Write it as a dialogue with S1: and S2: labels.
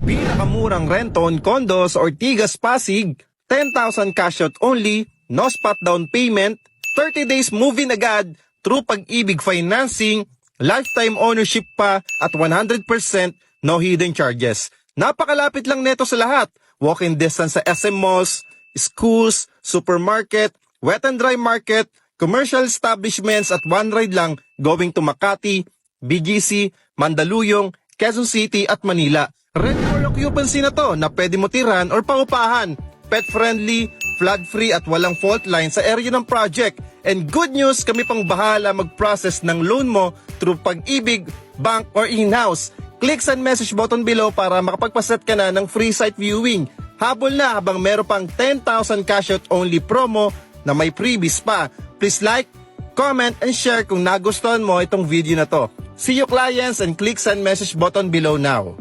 S1: Pinakamurang renton condos Ortigas Pasig, 10,000 cash out only, no spot down payment, 30 days move-in agad, through Pag-ibig financing, lifetime ownership pa at 100% no hidden charges. Napakalapit lang neto sa lahat. Walking distance sa SM malls, schools, supermarket, wet and dry market, commercial establishments at one ride lang going to Makati, BGC, Mandaluyong, Quezon City at Manila. Rent for occupancy na to na pwede mo tiran or paupahan. Pet friendly, flood free at walang fault line sa area ng project. And good news, kami pang bahala mag-process ng loan mo through Pag-ibig, bank or in-house. Click and message button below para makapagpaset ka na ng free site viewing. Habol na habang meron pang 10,000 cash out only promo na may freebies pa. Please like, comment and share kung nagustuhan mo itong video na to. See you clients and click and message button below now.